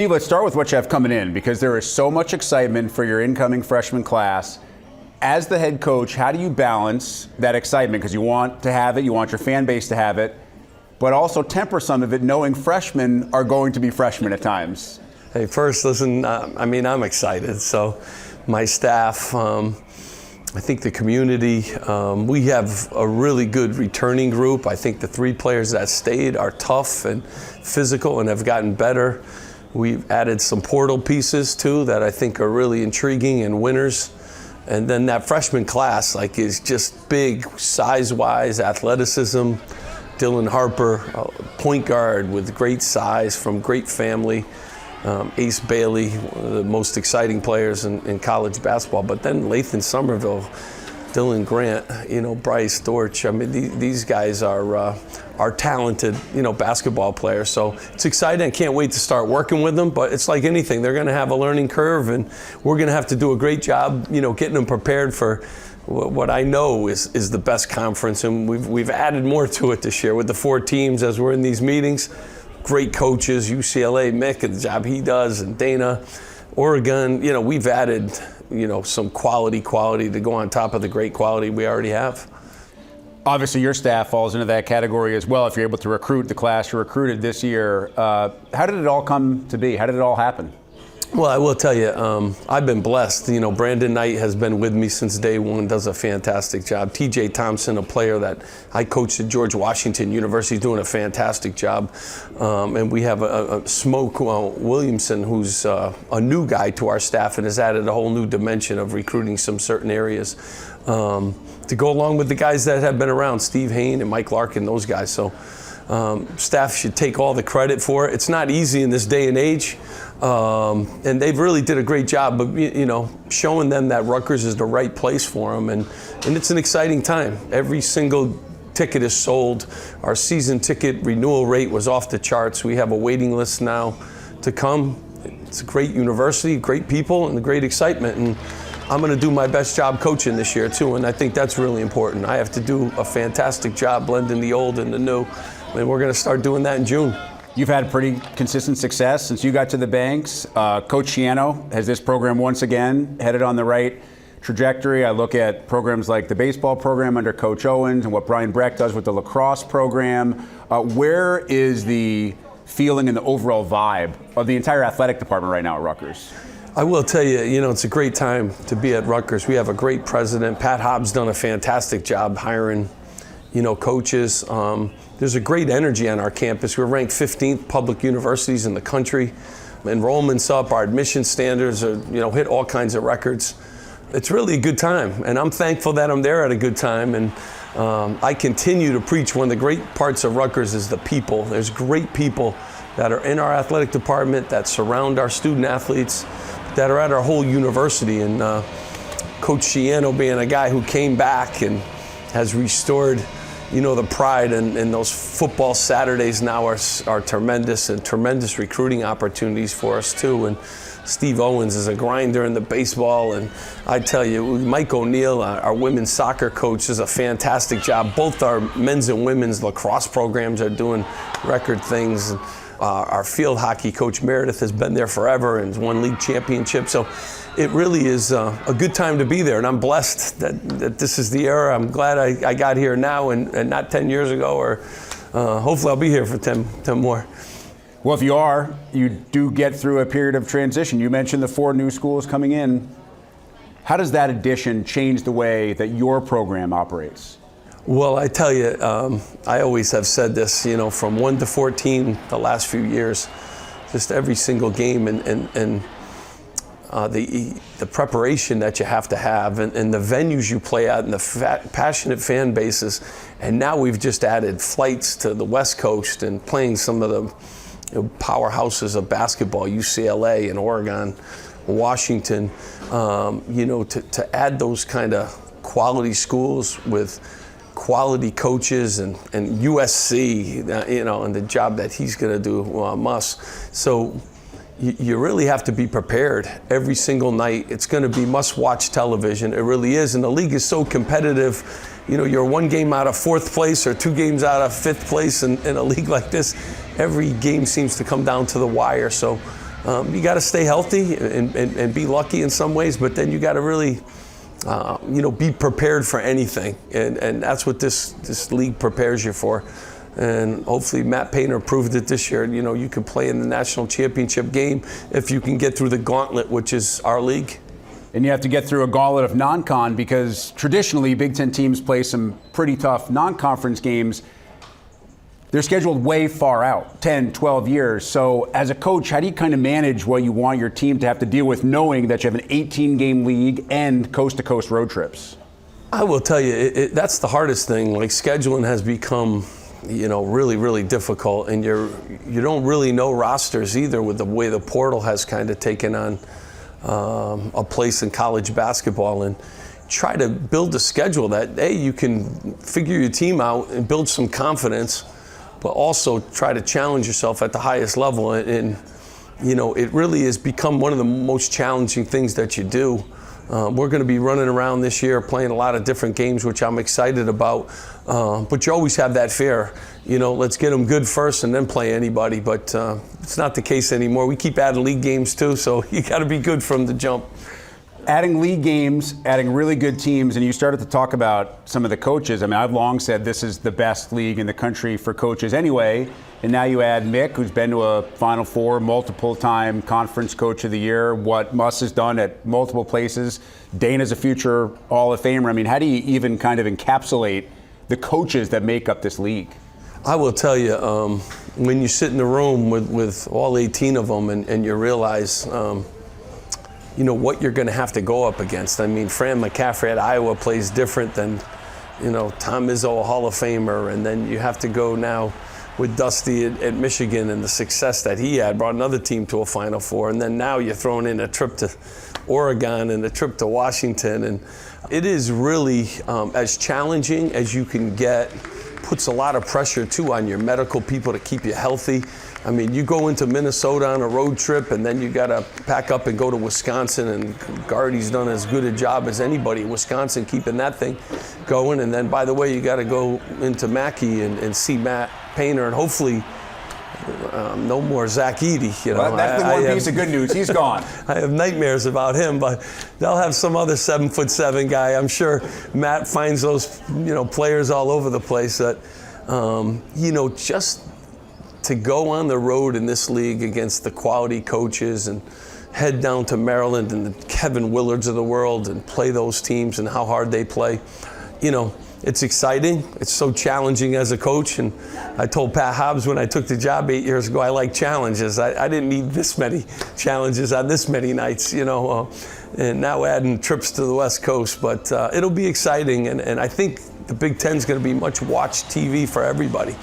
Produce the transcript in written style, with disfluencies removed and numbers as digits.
Steve, let's start with what you have coming in, because there is so much excitement for your incoming freshman class. As the head coach, how do you balance that excitement? Because you want to have it, you want your fan base to have it, but also temper some of it knowing freshmen are going to be freshmen at times. Hey, first, listen, I'm excited. So my staff, I think the community, we have a really good returning group. I think the 3 players that stayed are tough and physical and have gotten better. We've added some portal pieces too that I think are really intriguing and winners. And then that freshman class is just big size-wise, athleticism. Dylan Harper, point guard with great size from great family. Ace Bailey, one of the most exciting players in college basketball. But then Lathan Somerville, Dylan Grant, Bryce Dortch. These guys are talented, basketball players. So it's exciting. I can't wait to start working with them. But it's like anything; they're going to have a learning curve, and we're going to have to do a great job, getting them prepared for what I know is the best conference. And we've added more to it this year with the 4 teams as we're in these meetings. Great coaches, UCLA, Mick, and the job he does, and Dana, Oregon. We've added some quality to go on top of the great quality we already have. Obviously, your staff falls into that category as well. If you're able to recruit the class you recruited this year, how did it all come to be? How did it all happen? Well, I will tell you, I've been blessed. Brandon Knight has been with me since day one, does a fantastic job. TJ Thompson, a player that I coached at George Washington University, is doing a fantastic job. And we have a Smoke Williamson, who's a new guy to our staff and has added a whole new dimension of recruiting some certain areas to go along with the guys that have been around, Steve Hain and Mike Larkin, those guys. So staff should take all the credit for it. It's not easy in this day and age. And they've really did a great job of, showing them that Rutgers is the right place for them. And it's an exciting time. Every single ticket is sold. Our season ticket renewal rate was off the charts. We have a waiting list now to come. It's a great university, great people, and great excitement. And I'm going to do my best job coaching this year, too. And I think that's really important. I have to do a fantastic job blending the old and the new. And we're going to start doing that in June. You've had pretty consistent success since you got to the Banks. Coach Schiano has this program once again headed on the right trajectory. I look at programs like the baseball program under Coach Owens and what Brian Breck does with the lacrosse program. Where is the feeling and the overall vibe of the entire athletic department right now at Rutgers? I will tell you, it's a great time to be at Rutgers. We have a great president. Pat Hobbs done a fantastic job hiring, coaches. There's a great energy on our campus. We're ranked 15th public universities in the country. Enrollment's up, our admission standards are, hit all kinds of records. It's really a good time, and I'm thankful that I'm there at a good time. And I continue to preach one of the great parts of Rutgers is the people. There's great people that are in our athletic department that surround our student athletes, that are at our whole university. And Coach Schiano being a guy who came back and has restored the pride and those football Saturdays now are tremendous, and tremendous recruiting opportunities for us too. And Steve Owens is a grinder in the baseball, and I tell you, Mike O'Neill, our women's soccer coach, does a fantastic job. Both our men's and women's lacrosse programs are doing record things. Our field hockey coach Meredith has been there forever and has won league championships. So it really is a good time to be there, and I'm blessed that this is the era. I'm glad I got here now and not 10 years ago, or hopefully I'll be here for 10 more. Well, if you do get through a period of transition. You mentioned the 4 new schools coming in. How does that addition change the way that your program operates? Well, I tell you, I always have said this, from 1 to 14 the last few years, just every single game and the preparation that you have to have and the venues you play at and the passionate fan bases. And now we've just added flights to the West Coast and playing some of the powerhouses of basketball, UCLA and Oregon, Washington, to add those kind of quality schools with quality coaches and USC, and the job that he's going to do, Muss. So you really have to be prepared every single night. It's going to be must-watch television. It really is, and the league is so competitive. You're 1 game out of 4th place or 2 games out of 5th place in a league like this. Every game seems to come down to the wire. So You got to stay healthy and be lucky in some ways, but then you got to really, be prepared for anything, and that's what this league prepares you for. And hopefully Matt Painter proved it this year. You can play in the national championship game if you can get through the gauntlet, which is our league. And you have to get through a gauntlet of non-con, because traditionally Big Ten teams play some pretty tough non-conference games. They're scheduled way far out, 10, 12 years. So as a coach, how do you kind of manage what you want your team to have to deal with, knowing that you have an 18-game league and coast-to-coast road trips? I will tell you, that's the hardest thing. Like, scheduling has become, really, really difficult, and you don't really know rosters either, with the way the portal has kind of taken on a place in college basketball. And try to build a schedule that, A, you can figure your team out and build some confidence, but also try to challenge yourself at the highest level. And it really has become one of the most challenging things that you do. We're going to be running around this year playing a lot of different games, which I'm excited about. But you always have that fear, let's get them good first and then play anybody. But it's not the case anymore. We keep adding league games too, so you got to be good from the jump. Adding league games, adding really good teams, and you started to talk about some of the coaches. I mean, I've long said this is the best league in the country for coaches anyway, and now you add Mick, who's been to a Final Four, multiple-time conference coach of the year, what Muss has done at multiple places. Dana's a future Hall of Famer. I mean, how do you even kind of encapsulate the coaches that make up this league? I will tell you, when you sit in the room with all 18 of them and you realize what you're going to have to go up against. I mean, Fran McCaffrey at Iowa plays different than, Tom Izzo, a Hall of Famer, and then you have to go now with Dusty at Michigan and the success that he had, brought another team to a Final Four, and then now you're throwing in a trip to Oregon and a trip to Washington, and it is really as challenging as you can get. Puts a lot of pressure too on your medical people to keep you healthy. I mean, you go into Minnesota on a road trip, and then you got to pack up and go to Wisconsin, and Gardy's done as good a job as anybody in Wisconsin keeping that thing going. And then, by the way, you got to go into Mackey and see Matt Painter, and hopefully no more Zach Edey. Well, that's the one piece of good news. He's gone. I have nightmares about him, but they'll have some other 7'7" guy. I'm sure Matt finds those players all over the place that just to go on the road in this league against the quality coaches and head down to Maryland and the Kevin Willards of the world and play those teams and how hard they play. It's exciting. It's so challenging as a coach. And I told Pat Hobbs when I took the job 8 years ago, I like challenges. I didn't need this many challenges on this many nights, and now adding trips to the West Coast. But it'll be exciting. And I think the Big Ten's going to be much watched TV for everybody.